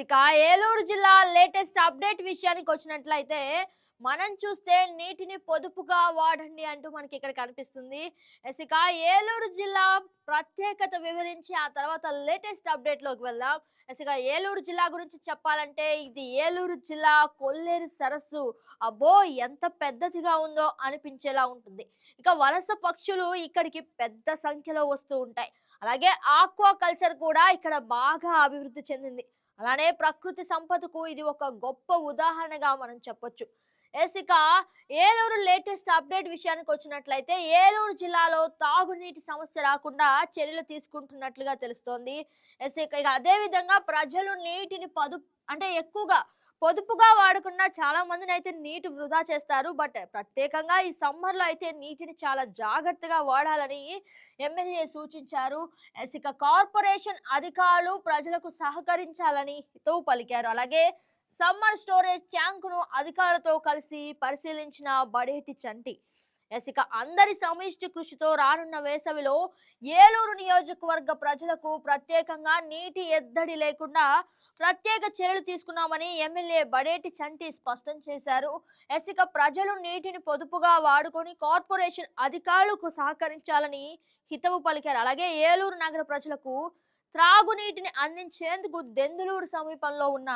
ఇక ఏలూరు జిల్లా latest update విషయానికి వచ్చినట్లయితే మనం చూస్తే నీటిని పొదుపుగా వాడండి అంటూ మనకి ఇక్కడ కనిపిస్తుంది. ఇక ఏలూరు జిల్లా ప్రత్యేకత వివరించి ఆ తర్వాత లేటెస్ట్ అప్డేట్ లోకి వెళ్దాం. ఇక ఏలూరు జిల్లా గురించి చెప్పాలంటే ఇది ఏలూరు జిల్లా కొల్లేరు సరస్సు. అబ్బో, ఎంత పెద్దదిగా ఉందో అనిపించేలా ఉంటుంది. ఇక వలస పక్షులు ఇక్కడికి పెద్ద సంఖ్యలో వస్తూ ఉంటాయి. అలాగే ఆక్వా కల్చర్ కూడా ఇక్కడ బాగా అభివృద్ధి చెందింది. అలానే ప్రకృతి సంపదకు ఇది ఒక గొప్ప ఉదాహరణగా మనం చెప్పొచ్చు. ఇక ఏలూరు లేటెస్ట్ అప్డేట్ విషయానికి వచ్చినట్లయితే ఏలూరు జిల్లాలో తాగునీటి సమస్య రాకుండా చర్యలు తీసుకుంటున్నట్లుగా తెలుస్తోంది. ఇక అదే విధంగా ప్రజలు నీటిని ఎక్కువగా పొదుపుగా వాడకుండా చాలా మందిని అయితే నీటి వృధా చేస్తారు. బట్ ప్రత్యేకంగా ఈ సమ్మర్ లో అయితే నీటిని చాలా జాగ్రత్తగా వాడాలని ఎమ్మెల్యే సూచించారు. ఇక కార్పొరేషన్ అధికారులు ప్రజలకు సహకరించాలని హితవు పలికారు. అలాగే సమ్మర్ స్టోరేజ్ ట్యాంకును అధికారులతో కలిసి పరిశీలించిన బడేటి చంటి. ఇక అందరి సమిష్టి కృషితో రానున్న వేసవిలో ఏలూరు నియోజకవర్గ ప్రజలకు ప్రత్యేకంగా నీటి ఎద్దడి లేకుండా ప్రత్యేక చర్యలు తీసుకున్నామని ఎమ్మెల్యే బడేటి చంటి స్పష్టం చేశారు. ఇక ప్రజలు నీటిని పొదుపుగా వాడుకొని కార్పొరేషన్ అధికారులకు సహకరించాలని హితవు పలికారు. అలాగే ఏలూరు నగర ప్రజలకు త్రాగునీటిని అందించేందుకు దెందులూరు సమీపంలో ఉన్న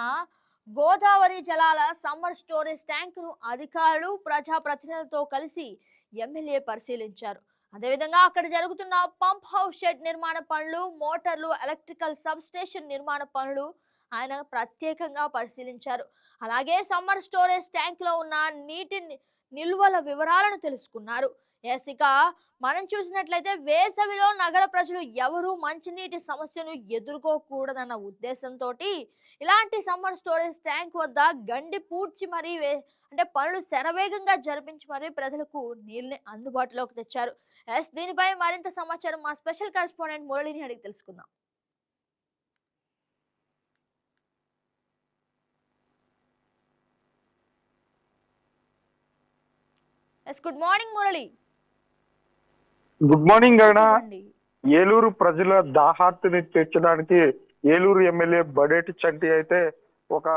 గోదావరి జలాల సమ్మర్ స్టోరేజ్ ట్యాంకును అధికారులు ప్రజాప్రతినిధులతో కలిసి ఎమ్మెల్యే పరిశీలించారు. అదేవిధంగా అక్కడ జరుగుతున్న పంప్ హౌస్ షెడ్ నిర్మాణ పనులు, మోటార్లు, ఎలక్ట్రికల్ సబ్ స్టేషన్ నిర్మాణ పనులు ఆయన ప్రత్యేకంగా పరిశీలించారు. అలాగే సమ్మర్ స్టోరేజ్ ట్యాంక్ లో ఉన్న నీటి నిల్వల వివరాలను తెలుసుకున్నారు. ఇక మనం చూసినట్లయితే వేసవిలో నగర ప్రజలు ఎవరు మంచినీటి సమస్యను ఎదుర్కోకూడదన్న ఉద్దేశంతో ఇలాంటి సమ్మర్ స్టోరేజ్ ట్యాంక్ వద్ద గండి పూడ్చి మరీ పనులు శరవేగంగా జరిపించి మరీ ప్రజలకు నీళ్ళని అందుబాటులోకి తెచ్చారు. దీనిపై మరింత సమాచారం మా స్పెషల్ కరెస్పాండెంట్ మురళిని అడిగి తెలుసుకుందాం. Good morning Murali. Good morning గగన. ఏలూరు ప్రజల దాహార్తిని తీర్చడానికి ఏలూరు ఎమ్మెల్యే బడేటి చంటి అయితే ఒక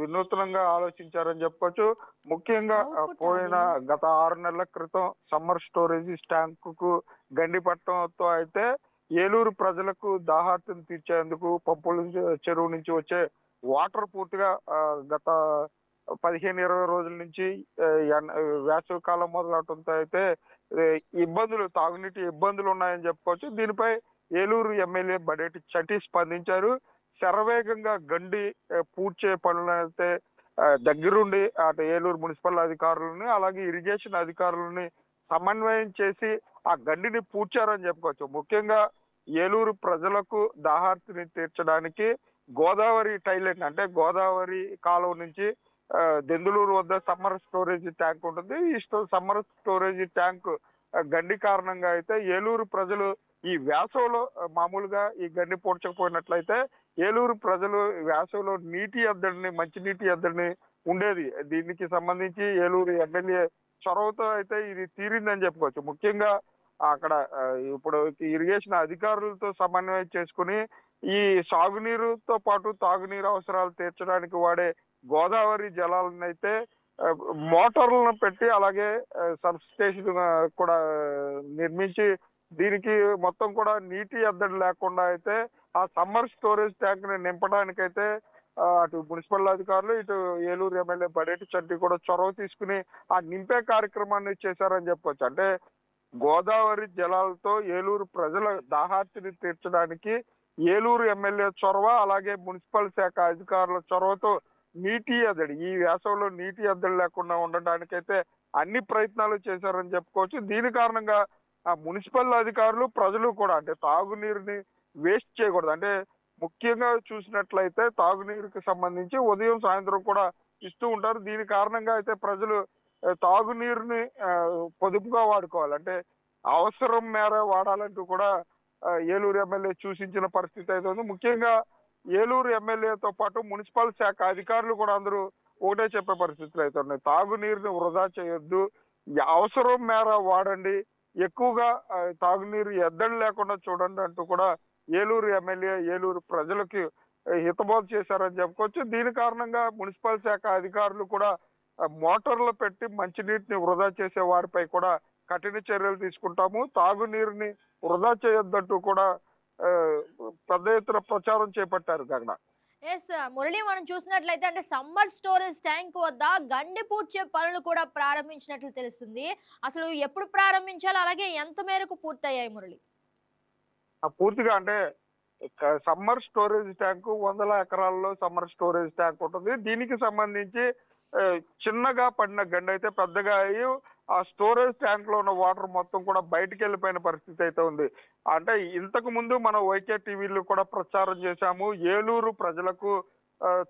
వినూత్నంగా ఆలోచించారని చెప్పొచ్చు. ముఖ్యంగా పోయిన గత 6 నెలల క్రితం సమ్మర్ స్టోరేజ్ ట్యాంక్ కు గండి పట్టడంతో అయితే ఏలూరు ప్రజలకు దాహార్తిని తీర్చేందుకు పంపుల చెరువు నుంచి వచ్చే వాటర్ పూర్తిగా గత 15-20 రోజుల నుంచి వేసవి కాలం మొదలవడంతో అయితే తాగునీటి ఇబ్బందులు ఉన్నాయని చెప్పుకోవచ్చు. దీనిపై ఏలూరు ఎమ్మెల్యే బడేటి చంటి స్పందించారు. శరవేగంగా గండి పూడ్చే పనులైతే దగ్గరుండి అటు ఏలూరు మున్సిపల్ అధికారులని అలాగే ఇరిగేషన్ అధికారులని సమన్వయం చేసి ఆ గండిని పూడ్చారని చెప్పుకోవచ్చు. ముఖ్యంగా ఏలూరు ప్రజలకు దాహార్తిని తీర్చడానికి గోదావరి టైలెంట్ అంటే గోదావరి కాలువ నుంచి దెందులూరు వద్ద సమ్మర్ స్టోరేజ్ ట్యాంక్ ఉంటుంది. ఈ సమ్మర్ స్టోరేజ్ ట్యాంక్ గండి కారణంగా అయితే ఏలూరు ప్రజలు ఈ వేసవిలో మామూలుగా ఈ గండి పూడ్చకపోయినట్లయితే ఏలూరు ప్రజలు వేసవిలో మంచినీటి ఎద్దడిని ఉండేది. దీనికి సంబంధించి ఏలూరు ఎమ్మెల్యే చొరవతో అయితే ఇది తీరిందని చెప్పుకోవచ్చు. ముఖ్యంగా అక్కడ ఇప్పుడు ఇరిగేషన్ అధికారులతో సమన్వయం చేసుకుని ఈ సాగునీరుతో పాటు తాగునీరు అవసరాలు తీర్చడానికి వాడే గోదావరి జలాలను అయితే మోటార్లను పెట్టి అలాగే సబ్ స్టేషన్ కూడా నిర్మించి దీనికి మొత్తం కూడా నీటి ఎద్దడి లేకుండా అయితే ఆ సమ్మర్ స్టోరేజ్ ట్యాంక్ ని నింపడానికైతే అటు మున్సిపల్ అధికారులు ఇటు ఏలూరు ఎమ్మెల్యే బడేటి చంటి కూడా చొరవ తీసుకుని ఆ నింపే కార్యక్రమాన్ని చేశారని చెప్పొచ్చు. అంటే గోదావరి జలాలతో ఏలూరు ప్రజల దాహార్తిని తీర్చడానికి ఏలూరు ఎమ్మెల్యే చొరవ అలాగే మున్సిపల్ శాఖ అధికారుల చొరవతో ఈ వేసవిలో నీటి ఎద్దడి లేకుండా ఉండడానికైతే అన్ని ప్రయత్నాలు చేశారని చెప్పుకోవచ్చు. దీని కారణంగా ఆ మున్సిపల్ అధికారులు ప్రజలు కూడా అంటే తాగునీరుని వేస్ట్ చేయకూడదు. అంటే ముఖ్యంగా చూసినట్లయితే తాగునీరుకి సంబంధించి ఉదయం సాయంత్రం కూడా ఇస్తూ ఉంటారు. దీని కారణంగా అయితే ప్రజలు తాగునీరుని పొదుపుగా వాడుకోవాలి. అంటే అవసరం మేర వాడాలంటూ కూడా ఏలూరు ఎమ్మెల్యే సూచించిన పరిస్థితి అయితే ఉంది. ముఖ్యంగా ఏలూరు ఎమ్మెల్యేతో పాటు మున్సిపల్ శాఖ అధికారులు కూడా అందరూ ఒకటే చెప్పే పరిస్థితులు అయితే ఉన్నాయి. తాగునీరుని వృధా చేయొద్దు, అవసరం మేర వాడండి, ఎక్కువగా తాగునీరు ఎద్దడి లేకుండా చూడండి అంటూ కూడా ఏలూరు ఎమ్మెల్యే ఏలూరు ప్రజలకి హితబోధ చేశారని చెప్పుకోవచ్చు. దీని కారణంగా మున్సిపల్ శాఖ అధికారులు కూడా మోటార్లు పెట్టి మంచినీటిని వృధా చేసే వారిపై కూడా కఠిన చర్యలు తీసుకుంటాము, తాగునీరుని వృధా చేయొద్దంటూ కూడా ఆ, పెద్ద ఎత్తున ప్రచారం చేపట్టారు గగన. ఎస్ మురళి, మనం చూసినట్లయితే అంటే సమ్మర్ స్టోరేజ్ ట్యాంక్ వద్ద గండి పూడ్చే పనులు కూడా ప్రారంభించినట్లు తెలుస్తుంది. అసలు ఎప్పుడు ప్రారంభించాలి, అలాగే ఎంత మేరకు పూర్తయ్యాయి మురళి? పూర్తిగా అంటే సమ్మర్ స్టోరేజ్ ట్యాంకు 100 ఎకరాల్లో సమ్మర్ స్టోరేజ్ ట్యాంక్ ఉంటుంది. దీనికి సంబంధించి ఆ, చిన్నగా పడిన గండి అయితే పెద్దగా అయ్యి ఆ స్టోరేజ్ ట్యాంక్ లో ఉన్న వాటర్ మొత్తం కూడా బయటికి వెళ్ళిపోయిన పరిస్థితి అయితే ఉంది. అంటే ఇంతకు ముందు మనం వైకే టీవీలో కూడా ప్రచారం చేశాము, ఏలూరు ప్రజలకు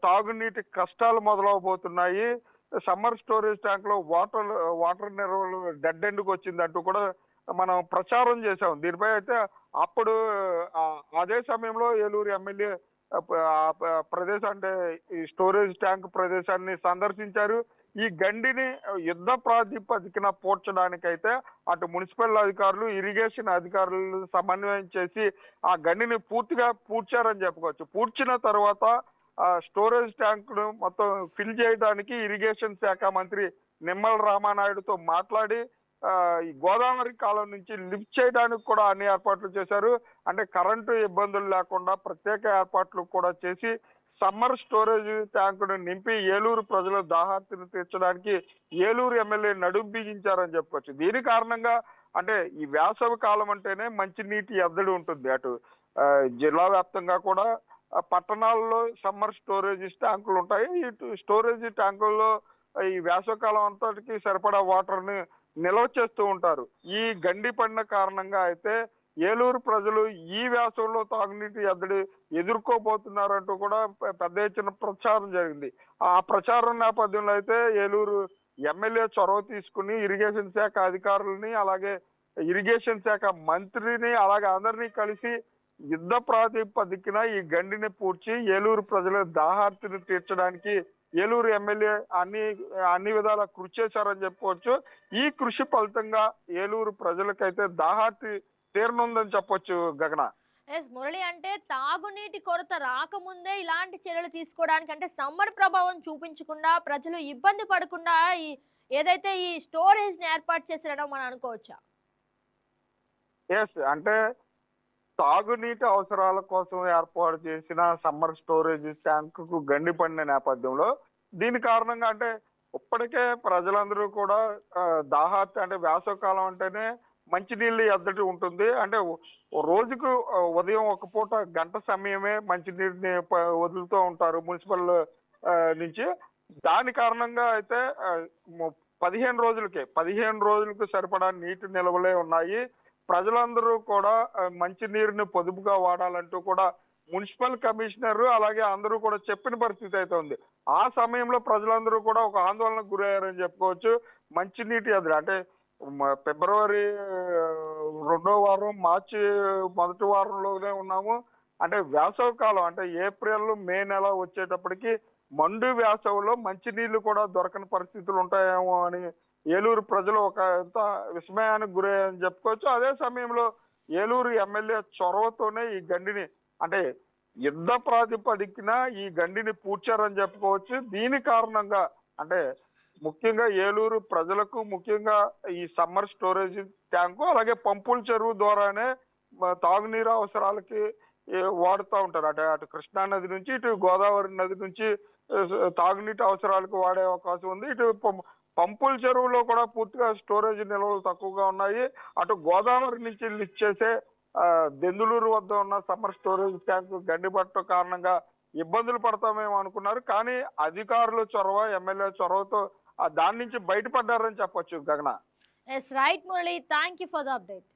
తాగునీటి కష్టాలు మొదలవబోతున్నాయి, సమ్మర్ స్టోరేజ్ ట్యాంక్ లో వాటర్ నిల్వలు డెడ్ ఎండ్కి వచ్చిందంటూ కూడా మనం ప్రచారం చేశాం. దీనిపై అయితే అప్పుడు అదే సమయంలో ఏలూరు ఎమ్మెల్యే ప్రదేశం అంటే ఈ స్టోరేజ్ ట్యాంక్ ప్రదేశాన్ని సందర్శించారు. ఈ గండిని యుద్ధ ప్రాతిపదికన పూడ్చడానికైతే అటు మున్సిపల్ అధికారులు, ఇరిగేషన్ అధికారులు సమన్వయం చేసి ఆ గండిని పూర్తిగా పూడ్చారని చెప్పుకోవచ్చు. పూడ్చిన తర్వాత ఆ స్టోరేజ్ ట్యాంక్ ను మొత్తం ఫిల్ చేయడానికి ఇరిగేషన్ శాఖ మంత్రి నిమ్మల రామానాయుడుతో మాట్లాడి ఈ గోదావరి కాలం నుంచి లిఫ్ట్ చేయడానికి కూడా అన్ని ఏర్పాట్లు చేశారు. అంటే కరెంటు ఇబ్బందులు లేకుండా ప్రత్యేక ఏర్పాట్లు కూడా చేసి సమ్మర్ స్టోరేజ్ ట్యాంకును నింపి ఏలూరు ప్రజల దాహార్తిని తీర్చడానికి ఏలూరు ఎమ్మెల్యే నడుం బిగించారని చెప్పుకోవచ్చు. దీని కారణంగా అంటే ఈ వేసవి కాలం అంటేనే మంచినీటి ఎద్దడి ఉంటుంది. అటు జిల్లా వ్యాప్తంగా కూడా పట్టణాల్లో సమ్మర్ స్టోరేజ్ ట్యాంకులు ఉంటాయి. ఇటు స్టోరేజ్ ట్యాంకుల్లో ఈ వేసవికాలం అంతటికి సరిపడా వాటర్ ని నిల్వ చేస్తూ ఉంటారు. ఈ గండి పడిన కారణంగా అయితే ఏలూరు ప్రజలు ఈ వేసవిలో తాగునీటి ఎద్దడి ఎదుర్కోబోతున్నారంటూ కూడా పెద్ద ఎత్తున ప్రచారం జరిగింది. ఆ ప్రచారం నేపథ్యంలో అయితే ఏలూరు ఎమ్మెల్యే చొరవ తీసుకుని ఇరిగేషన్ శాఖ అధికారులని, అలాగే ఇరిగేషన్ శాఖ మంత్రిని, అలాగే అందరినీ కలిసి యుద్ధ ప్రాతిపదికన ఈ గండిని పూడ్చి ఏలూరు ప్రజల దాహార్తిని తీర్చడానికి ఏలూరు ఎమ్మెల్యే అన్ని విధాలా కృషి చేశారని చెప్పుకోవచ్చు. ఈ కృషి ఫలితంగా ఏలూరు ప్రజలకైతే దాహార్తి తీరనుందని చెప్పొచ్చు గగన. ఎస్ మురళి, అంటే తాగునీటి కొరత రాకముందే ఇలాంటి చర్యలు తీసుకోవడానికి, అంటే సమ్మర్ ప్రభావం చూపించకుండా ప్రజలు ఇబ్బంది పడకుండా ఏదైతే ఈ స్టోరేజ్ ని ఏర్పాటు చేశారో మనం అనుకోవచ్చా? ఎస్, అంటే తాగునీటి అవసరాల కోసం ఏర్పాటు చేసిన సమ్మర్ స్టోరేజ్ ట్యాంక్ కు గండి పడిన నేపథ్యంలో దీని కారణంగా అంటే ఇప్పటికే ప్రజలందరూ కూడా దాహార్తి అంటే వేసవికాలం అంటేనే మంచినీళ్ళు ఎద్దడి ఉంటుంది. అంటే రోజుకు ఉదయం ఒక పూట గంట సమయమే మంచినీటిని వదులుతూ ఉంటారు మున్సిపల్ నుంచి. దాని కారణంగా అయితే 15 రోజులకు సరిపడా నీటి నిల్వలే ఉన్నాయి. ప్రజలందరూ కూడా మంచి నీరుని పొదుపుగా వాడాలంటూ కూడా మున్సిపల్ కమిషనర్ అలాగే అందరూ కూడా చెప్పిన పరిస్థితి అయితే ఉంది. ఆ సమయంలో ప్రజలందరూ కూడా ఒక ఆందోళనకు గురయ్యారని చెప్పుకోవచ్చు. మంచినీటి ఎద్దడి అంటే ఫిబ్రవరి 2వ వారం, మార్చి 1వ వారంలోనే ఉన్నాము. అంటే వేసవి కాలం అంటే ఏప్రిల్, మే నెల వచ్చేటప్పటికి మండు వేసవిలో మంచినీళ్లు కూడా దొరకని పరిస్థితులు ఉంటాయేమో అని ఏలూరు ప్రజలు ఒక ఎంత విస్మయానికి గురయ్యారని చెప్పుకోవచ్చు. అదే సమయంలో ఏలూరు ఎమ్మెల్యే చొరవతోనే ఈ గండిని అంటే యుద్ధ ప్రాతిపదికన ఈ గండిని పూడ్చారని చెప్పుకోవచ్చు. దీని కారణంగా అంటే ముఖ్యంగా ఏలూరు ప్రజలకు ముఖ్యంగా ఈ సమ్మర్ స్టోరేజ్ ట్యాంకు అలాగే పంపుల చెరువు ద్వారానే తాగునీరు అవసరాలకి వాడుతూ ఉంటారు. అంటే అటు కృష్ణా నది నుంచి ఇటు గోదావరి నది నుంచి తాగునీటి అవసరాలకు వాడే అవకాశం ఉంది. ఇటు పంపుల చెరువులో కూడా పూర్తిగా స్టోరేజ్ నిల్వలు తక్కువగా ఉన్నాయి. అటు గోదావరి నుంచి లిఫ్ట్ చేసే దెందులూరు వద్ద ఉన్న సమ్మర్ స్టోరేజ్ ట్యాంక్ గండిపట్టు కారణంగా ఇబ్బందులు పడతామేమో అనుకున్నారు. కానీ అధికారుల చొరవ, ఎమ్మెల్యే చొరవతో దాని నుంచి బయటపడ్డారని చెప్పొచ్చు Gagana. Yes right Murali, thank you for the update.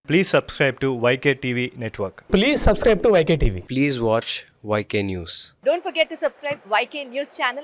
Please subscribe to YK TV Network. Please subscribe to YK TV. Please watch YK News. Don't forget to subscribe YK News channel